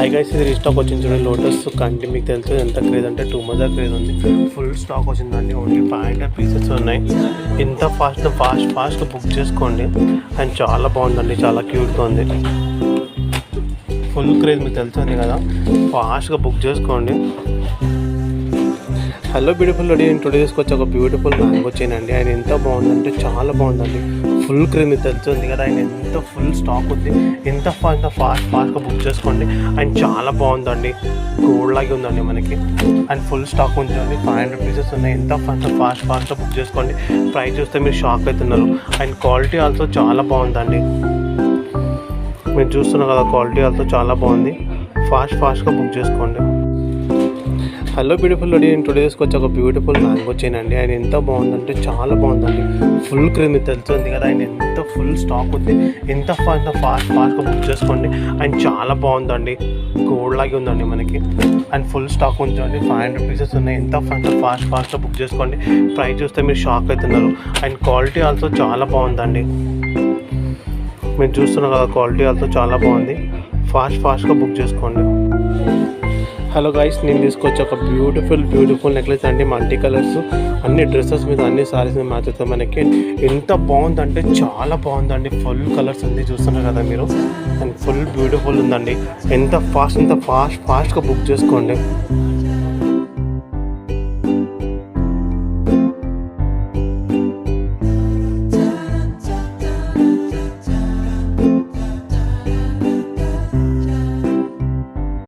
Hi guys, ఇది restock వచ్చింది చూడండి. లోటస్ కంటి మీకు తెలుసు ఎంత క్రేజ్ అంటే టూ మచ్ క్రేజ్ ఉంది. ఫుల్ స్టాక్ వచ్చిందండి. ఓన్లీ 500 పీసెస్ ఉన్నాయి. ఇంత ఫాస్ట్గా బుక్ చేసుకోండి. అండ్ చాలా బాగుందండి, చాలా క్యూట్గా ఉంది. ఫుల్ క్రేజ్ మీకు తెలుస్తుంది కదా, ఫాస్ట్గా బుక్ చేసుకోండి. హలో బ్యూటిఫుల్ రెడీ టుడే తీసుకొచ్చి ఒక బ్యూటిఫుల్ మ్యాంగో చైన్ అండి. ఆయన ఎంత బాగుందంటే చాలా బాగుందండి. ఫుల్ క్రీమ్ మీకు తెలుస్తుంది కదా, ఆయన ఎంత ఫుల్ స్టాక్ ఉంది. ఎంత ఫాస్ట్గా బుక్ చేసుకోండి. అండ్ చాలా బాగుందండి, గోల్డ్ లాగే ఉందండి మనకి. అండ్ ఫుల్ స్టాక్ ఉందండి. 500 పీసెస్ ఉన్నాయి. ఎంత ఫాస్ట్గా బుక్ చేసుకోండి. ప్రైస్ చూస్తే మీరు షాక్ అవుతున్నారు. అండ్ క్వాలిటీ ఆల్సో చాలా బాగుందండి. మీరు చూస్తున్నారు కదా, క్వాలిటీ ఆల్సో చాలా బాగుంది. ఫాస్ట్గా బుక్ చేసుకోండి. హలో బ్యూటిఫుల్ రెడీ టుడే తీసుకొచ్చి ఒక బ్యూటిఫుల్ మ్యాంగో చైన్ అండి. ఆయన ఎంత బాగుందంటే చాలా బాగుందండి. ఫుల్ క్రీమ్ తెలుస్తుంది కదా, ఆయన ఎంత ఫుల్ స్టాక్ ఉంది. ఎంత ఫాస్ట్గా బుక్ చేసుకోండి. అండ్ చాలా బాగుందండి, గోల్డ్ లాగే ఉందండి మనకి. అండ్ ఫుల్ స్టాక్ ఉందండి. 500 పీసెస్ ఉన్నాయి. ఎంత ఫాస్ట్గా బుక్ చేసుకోండి. ప్రైస్ చూస్తే మీరు షాక్ అవుతున్నారు. అండ్ క్వాలిటీ ఆల్సో చాలా బాగుందండి. మీరు చూస్తున్నారు కదా, క్వాలిటీ ఆల్సో చాలా బాగుంది. ఫాస్ట్గా బుక్ చేసుకోండి. హలో గైస్, నేను తీసుకొచ్చి ఒక బ్యూటిఫుల్ నెక్లెస్ అండి. మల్టీ కలర్స్, అన్ని డ్రెస్సెస్ మీద అన్ని సారీస్ మీద మ్యాచ్ అవుతాయి మనకి. ఎంత బాగుందంటే చాలా బాగుందండి. ఫుల్ కలర్స్ ఉంది, చూస్తున్నారు కదా మీరు. అండ్ ఫుల్ బ్యూటిఫుల్ ఉందండి. ఎంత ఫాస్ట్గా బుక్ చేసుకోండి.